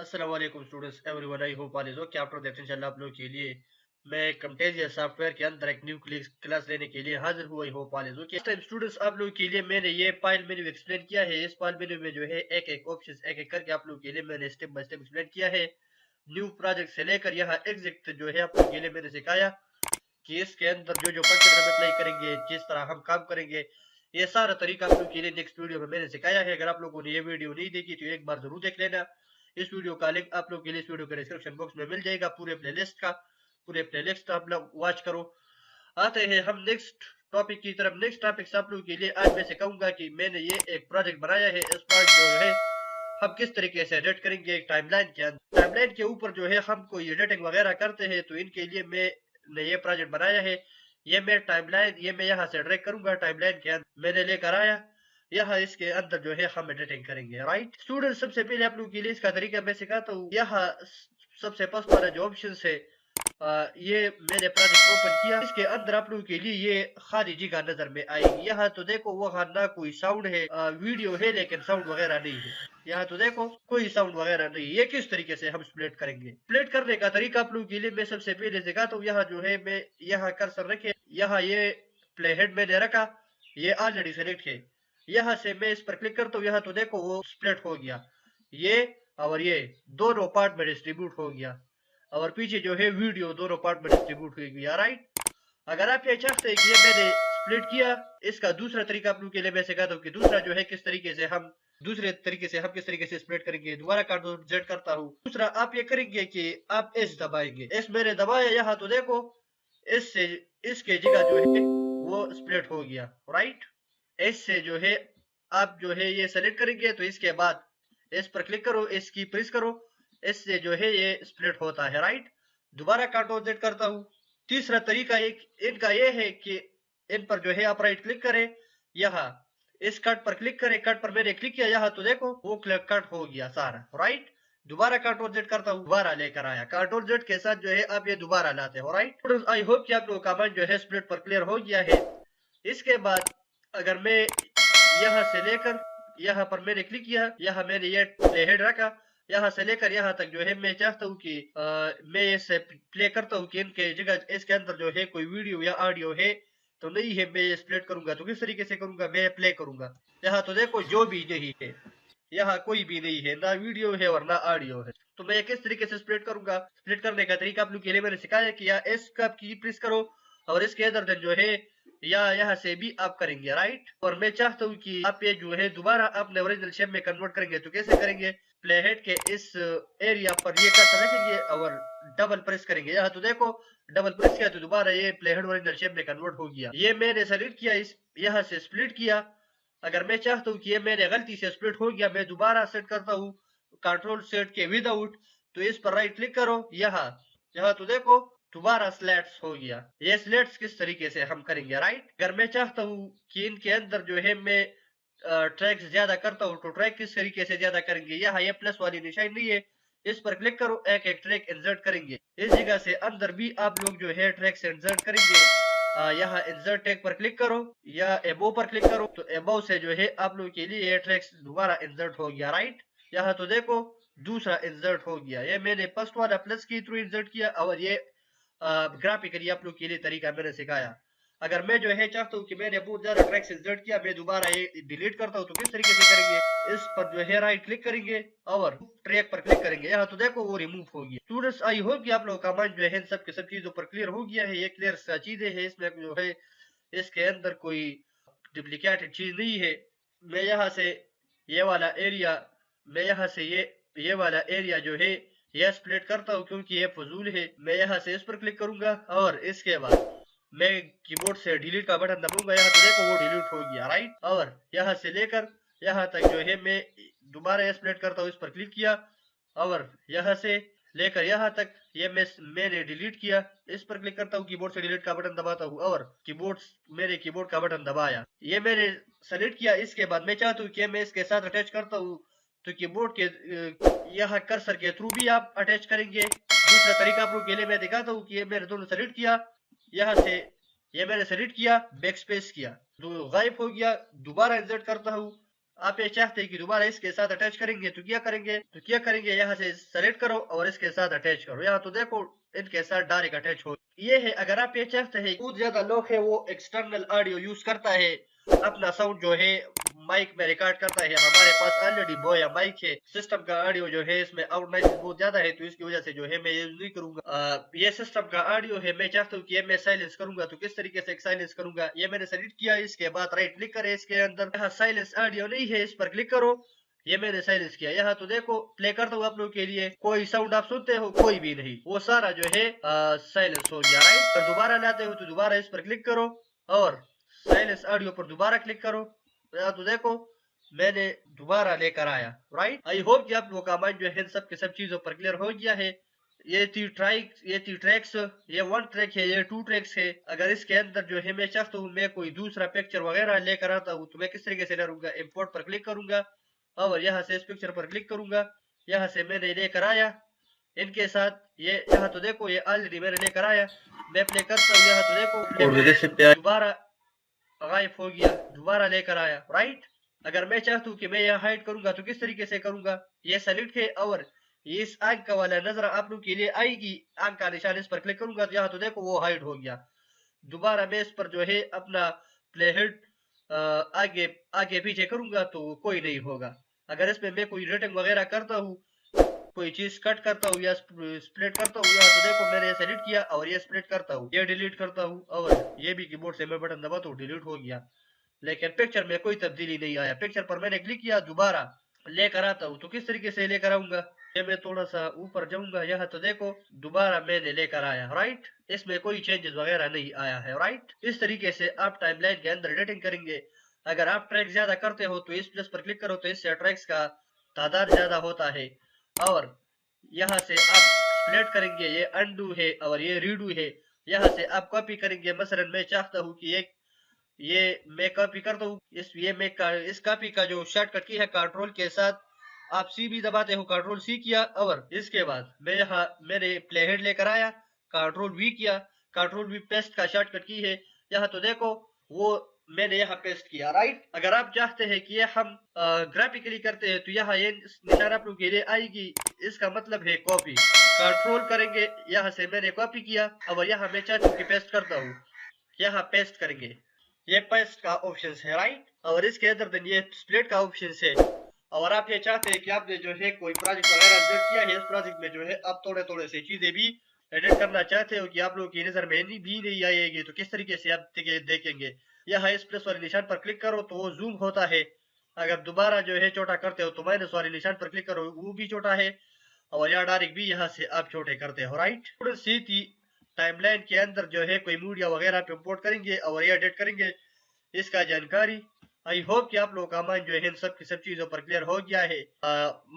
अस्सलाम वालेकुम students everyone. I hope all is okay. After that इंशाल्लाह आप लोगों के लिए मैं Camtasia सॉफ्टवेयर के अंदर एक न्यू क्लास लेने के लिए हाजिर हुआ। I hope all is okay. Time students आप लोगों के लिए मैंने ये फाइल मेन्यू एक्सप्लेन किया है। इस फाइल मेन्यू में जो है एक एक ऑप्शन एक एक करके आप लोगों के लिए मैंने स्टेप बाय स्टेप एक्सप्लेन किया है। न्यू प्रोजेक्ट से लेकर यहाँ एग्जिट जो है आप लोगों के लिए मैंने सिखाया कि इसके अंदर जो जो फंक्शन हम अप्लाई करेंगे, जिस तरह हम काम करेंगे, ये सारा तरीका आप लोगों के लिए नेक्स्ट वीडियो में मैंने सिखाया है। अगर आप लोगों ने ये वीडियो नहीं देखी तो एक बार जरूर देख लेना। इस वीडियो का लिंक आप लोग के लिए इस वीडियो के डिस्क्रिप्शन बॉक्स में मिल जाएगा। पूरे प्लेलिस्ट आप लोग वॉच करो। आते हैं हम नेक्स्ट टॉपिक की तरफ। नेक्स्ट टॉपिक आप लोगों के लिए आज मैं कहूंगा कि मैंने ये एक प्रोजेक्ट बनाया है। इस प्रोजेक्ट जो है हम किस तरीके से एडिट करेंगे एक टाइमलाइन के अंदर। टाइमलाइन के ऊपर जो है हम कोई एडिटिंग वगैरह करते हैं तो इनके लिए मैंने ये प्रोजेक्ट बनाया है। ये मैं टाइमलाइन ये मैं यहाँ से ड्रैग करूंगा, टाइमलाइन के अंदर मैंने लेकर आया। यहाँ इसके अंदर जो है हम एडिटिंग करेंगे। राइट स्टूडेंट, सबसे पहले आप लोगों के लिए इसका तरीका मैं सिखाता हूँ। यहाँ सबसे फर्स्ट वाला जो ऑप्शन है ये मैंने प्रोजेक्ट ओपन किया। इसके अंदर आप लोगों के लिए ये खाली जगह नजर में आएगी। यहाँ तो देखो वहाँ ना कोई साउंड है, वीडियो है लेकिन साउंड वगैरह नहीं है। यहाँ तो देखो कोई साउंड वगैरह नहीं। ये किस तरीके से हम स्प्लिट करेंगे? स्प्लिट करने का तरीका आप लोगों के लिए मैं सबसे पहले सिखाता हूँ। यहाँ जो है मैं यहाँ कर्सर रखे, यहाँ ये प्ले हेड मैंने रखा, ये ऑलरेडी सेलेक्ट है। यहाँ से मैं इस पर क्लिक करता हूँ। यहाँ तो देखो वो स्प्लिट हो गया, ये और ये दोनों पार्ट में डिस्ट्रीब्यूट हो गया और पीछे जो है वीडियो दोनों पार्ट में डिस्ट्रीब्यूट हो गया। राइट, अगर आप ये चाहते हैं कि ये मैंने स्प्लिट किया, इसका दूसरा तरीका आप लोगों के लिए मैं सिखाता हूँ कि दूसरा जो है किस तरीके से हम किस तरीके से स्प्लिट करेंगे। दोबारा कंट्रोल जेड करता हूँ। दूसरा आप ये करेंगे कि आप एस दबाएंगे। एस मैंने दबाया, यहाँ तो देखो इससे इसके जगह जो है वो स्प्लिट हो गया। राइट, एस से जो है आप जो है ये सेलेक्ट करेंगे तो इसके बाद इस पर क्लिक करो, इसकी प्रेस करो, इससे जो है ये स्प्लिट होता है। राइट, दोबारा कंट्रोल जेड करता हूँ। तीसरा तरीका एक इनका ये है कि इन पर जो है आप राइट क्लिक करें, यहाँ इस कट पर क्लिक करें। कट पर मैंने क्लिक किया, यहाँ तो देखो वो कट हो गया सारा। राइट, दोबारा कंट्रोल जेड करता हूँ, दोबारा लेकर आया। कंट्रोल जेड के साथ जो है आप ये दोबारा लाते हो। राइट, आई होप कि आप लोगों का माइंड जो है स्प्लिट पर क्लियर हो गया है। इसके बाद अगर मैं यहाँ से लेकर यहाँ पर मैंने क्लिक किया, यहाँ मैंने ये प्ले हेड रखा, यहाँ से लेकर यहाँ तक जो है मैं चाहता हूँ कि मैं इसे प्ले करता हूँ कि इनके जगह इसके अंदर जो है कोई वीडियो या ऑडियो है तो नहीं है। मैं स्प्लिट करूंगा तो किस तरीके से करूंगा, मैं प्ले करूंगा। यहाँ तो देखो जो भी नहीं है, यहाँ कोई भी नहीं है, ना वीडियो है और ना ऑडियो है। तो मैं किस तरीके से स्प्लिट करूंगा? स्प्लिट करने का तरीका आप लोग के लिए मैंने सिखाया कि या एस का की प्रेस करो और इसके अंदर जो है या यहाँ से भी आप करेंगे। राइट, और मैं चाहता हूँ कि आप ये जो है दोबारा अपने ओरिजिनल शेप में कन्वर्ट करेंगे तो कैसे करेंगे? प्ले हेड के इस एरिया पर ये कर्सर रखेंगे और डबल प्रेस करेंगे। यहाँ तो देखो डबल प्रेस किया तो दोबारा ये प्ले हेड ओरिजिनल शेप में कन्वर्ट हो गया। ये मैंने सेलेक्ट किया, इस यहाँ से स्प्लिट किया। अगर मैं चाहता हूँ कि ये मेरे गलती से स्प्लिट हो गया, मैं दोबारा सेट करता हूँ कंट्रोल सेट के विदाउट, तो इस पर राइट क्लिक करो, यहाँ यहाँ तो देखो दोबारा स्लैट्स हो गया। ये स्लैट्स किस तरीके से हम करेंगे? राइट, अगर मैं चाहता हूँ कि इनके अंदर जो है मैं ट्रैक्स ज्यादा करता हूँ तो ट्रैक किस तरीके से ज्यादा करेंगे? यहाँ ये प्लस वाली निशान नहीं है, इस पर क्लिक करो, एक एक ट्रैक इंसर्ट करेंगे। इस जगह से अंदर भी आप लोग जो है ट्रैक्स इंसर्ट करेंगे। यहाँ इंसर्ट टैग पर क्लिक करो या एबो पर क्लिक करो, तो एबो से जो है आप लोग के लिए ये ट्रैक्स दोबारा इंसर्ट हो गया। राइट, यहाँ तो देखो दूसरा इंसर्ट हो गया। ये मैंने फर्स्ट वाला प्लस के थ्रू इंसर्ट किया और ये ग्राफिकली आप लोग के लिए तरीका मैंने सिखाया। अगर मैं जो है चाहता हूँ कि मैंने बहुत ज्यादा ट्रैक्स इंसर्ट किया, मैं दोबारा ये डिलीट करता हूँ तो किस तरीके से करेंगे? इस पर जो है राइट क्लिक करेंगे और ट्रैक पर क्लिक करेंगे, यहाँ तो देखो वो रिमूव हो गया। स्टूडेंट्स, आई होप कि आप लोगों का माइंड जो है इन सब के सब चीजों पर क्लियर हो गया है। ये क्लियर सा चीजें है, इसमें जो है इसके अंदर कोई डुप्लीकेटेड चीज नहीं है। मैं यहाँ से ये वाला एरिया मैं यहाँ से ये वाला एरिया जो है ये स्प्लिट करता हूँ क्योंकि ये फजूल है। मैं यहाँ से इस पर क्लिक करूंगा और इसके बाद मैं कीबोर्ड से डिलीट का बटन दबाऊंगा, यहाँ तो देखो वो डिलीट हो गया। राइट, और यहाँ से लेकर यहाँ तक जो है मैं दोबारा स्प्लिट करता हूँ, इस पर क्लिक किया और यहाँ से लेकर यहाँ तक ये मैंने डिलीट किया, इस पर क्लिक करता हूँ, कीबोर्ड से डिलीट का बटन दबाता हूँ और मेरे कीबोर्ड का बटन दबाया, ये मैंने सेलेक्ट किया। इसके बाद मैं चाहता हूँ कि मैं इसके साथ अटैच करता हूँ तो कीबोर्ड के यहाँ कर्सर के थ्रू भी आप अटैच करेंगे। दूसरा तरीका आप लोग के लिए मैं दिखाता हूँ कि ये मैंने दोनों सेलेक्ट किया, यहाँ से ये मैंने सेलेक्ट किया, बैक स्पेस किया तो गायब हो गया। दोबारा इंसर्ट करता हूँ, आप ये चाहते हैं कि दोबारा इसके साथ अटैच करेंगे तो क्या करेंगे यहाँ से सेलेक्ट करो और इसके साथ अटैच करो। यहाँ तो देखो इनके साथ डायरेक्ट अटैच हो ये है। अगर आप ये चाहते हैं बहुत ज्यादा लोग है वो एक्सटर्नल ऑडियो यूज करता है, अपना साउंड जो है माइक में रिकॉर्ड करता है, हमारे पास ऑलरेडी बोया माइक है, सिस्टम का ऑडियो जो है इसमें आउट नॉइज बहुत ज्यादा है तो इसकी वजह से जो है मैं यूज नहीं करूंगा। ये सिस्टम का ऑडियो है, मैं चाहता हूँ कि ये मैं साइलेंस करूंगा तो किस तरीके से साइलेंस करूंगा, ये मैंने सेलेक्ट किया। इसके बाद राइट क्लिक करें, इसके अंदर यहाँ साइलेंस ऑडियो नहीं है इस पर क्लिक करो, ये मैंने साइलेंस किया। यहाँ तो देखो प्ले करता हूँ आप लोगों के लिए, कोई साउंड आप सुनते हो कोई भी नहीं, वो सारा जो है साइलेंस हो गया। राइट पर दोबारा लाते हो तो दोबारा इस पर क्लिक करो और साइलेंस ऑडियो पर दोबारा क्लिक करो। यहाँ तो देखो मैंने दोबारा लेकर आया। राइट आई होप कि आप लोगों का माइंड जो है सब के सब चीजों पर क्लियर हो गया है। ये थी ट्रैक्स, ये 1 ट्रैक है, ये 2 ट्रैक्स है। अगर इसके अंदर जो है मैं चाहता हूँ मैं कोई दूसरा पिक्चर वगैरह लेकर आता हूँ तो मैं किस तरीके से करूंगा, इंपोर्ट पर क्लिक करूंगा और यहाँ से इस पिक्चर पर क्लिक करूंगा। यहाँ से मैंने लेकर आया इनके साथ, ये यहाँ तो देखो ये ऑलरेडी मैंने लेकर आया, मैं प्ले करता हूँ। यहाँ तो देखो दोबारा गायब हो गया, दोबारा लेकर आया। राइट अगर मैं चाहता हूँ कि मैं यहाँ हाइड करूंगा तो किस तरीके से करूंगा, ये सेलेक्ट है और ये इस आंख का वाला नजर आप लोग के लिए आएगी, आंख का निशान इस पर क्लिक करूंगा तो यहाँ तो देखो वो हाइड हो गया। दोबारा मैं इस पर जो है अपना प्ले हेड आगे आगे पीछे करूंगा तो कोई नहीं होगा। अगर इसमें मैं कोई रेटिंग वगैरह करता हूँ, कोई चीज कट करता हूँ या स्प्लिट करता हूँ, तो देखो मैंने ये सेलेक्ट किया और ये स्प्लिट करता हूँ, ये डिलीट करता हूँ और ये भी कीबोर्ड से मैं बटन दबाता हूँ डिलीट हो गया। लेकिन पिक्चर में कोई तब्दीली नहीं आया। पिक्चर पर मैंने क्लिक किया, दोबारा लेकर आता हूँ तो किस तरीके से लेकर आऊंगा, ये मैं थोड़ा सा ऊपर जाऊंगा, यहाँ तो देखो दोबारा मैंने लेकर आया। राइट इसमें कोई चेंजेस वगैरह नहीं आया है। राइट इस तरीके से आप टाइमलाइन के अंदर एडिटिंग करेंगे। अगर आप ट्रैक ज्यादा करते हो तो इस प्लस पर क्लिक करो तो इससे ट्रैक्स का तादाद ज्यादा होता है और यहाँ से आप स्प्लिट करेंगे, ये अनडू है और ये रीडू है। यहाँ से आप कॉपी करेंगे, मसलन मैं चाहता हूँ कि ये मैं कॉपी करता हूँ इस कॉपी का जो शॉर्टकट की है कंट्रोल के साथ आप सी भी दबाते हो, कंट्रोल सी किया और इसके बाद मैं यहाँ मेरे प्ले हेड लेकर आया, कंट्रोल वी किया, कंट्रोल वी पेस्ट का शॉर्टकट की है। यहाँ तो देखो वो मैंने यहाँ पेस्ट किया। राइट अगर आप चाहते हैं कि ये हम ग्राफिकली करते हैं तो यहाँ ये निशान आप लोग के लिए आएगी, इसका मतलब है कॉपी। कंट्रोल करेंगे, यहाँ से मैंने कॉपी किया और यहाँ मैं चाहता हूँ कि पेस्ट करता हूँ, यहाँ पेस्ट करेंगे, ये पेस्ट का ऑप्शन है। राइट और इसके अंदर ये स्प्लिट का ऑप्शन है। और आप ये चाहते हैं कि आपने जो है कोई प्रोजेक्ट वगैरह एडिट किया है, इस प्रोजेक्ट में जो है आप थोड़े थोड़े से चीजें भी एडिट करना चाहते हो कि आप लोगों की नजर में भी नहीं आएगी तो किस तरीके से आप देखेंगे। यहाँ इस प्लस वाले निशान पर क्लिक करो तो वो जूम होता है, अगर दोबारा जो है छोटा करते हो तो माइनस वाले निशान पर क्लिक करो वो भी छोटा है और यहाँ डायरेक्ट भी यहाँ से आप छोटे करते हो। राइट सीधी टाइमलाइन के अंदर जो है कोई मीडिया वगैरह पे इंपोर्ट करेंगे और ये एडिट करेंगे, इसका जानकारी। आई होप कि आप लोगों का माइंड जो है इन सब की सब चीजों पर क्लियर हो गया है।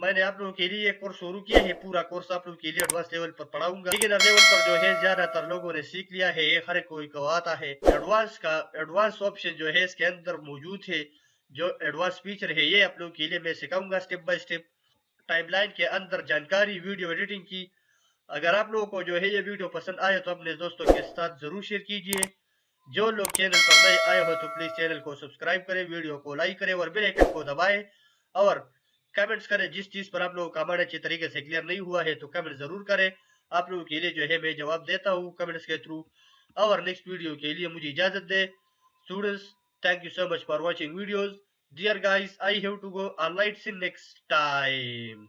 मैंने आप लोगों के लिए कोर्स शुरू किया है, पूरा कोर्स आप लोगों के लिए एडवांस लेवल पर पढ़ाऊंगा, लेकिन लेवल पर जो है ज्यादातर लोगों ने सीख लिया है, ये हर कोई को आता है। एडवांस ऑप्शन जो है इसके अंदर मौजूद है, जो एडवांस फीचर है ये आप लोगों के लिए मैं सिखाऊंगा स्टेप बाय स्टेप। टाइमलाइन के अंदर जानकारी वीडियो एडिटिंग की। अगर आप लोगों को जो है ये वीडियो पसंद आए तो अपने दोस्तों के साथ जरूर शेयर कीजिए। जो लोग चैनल पर नए आए हो तो प्लीज चैनल को सब्सक्राइब करें, वीडियो को लाइक करें और बेल आइकन को दबाएं और कमेंट्स करें। जिस चीज पर आप लोगों का कमेंट अच्छे तरीके से क्लियर नहीं हुआ है तो कमेंट जरूर करें, आप लोगों के लिए जो है मैं जवाब देता हूँ कमेंट्स के थ्रू। और नेक्स्ट वीडियो के लिए मुझे इजाजत दे। Students thank you so much for watching videos. Dear guys I have to go, alright see next time.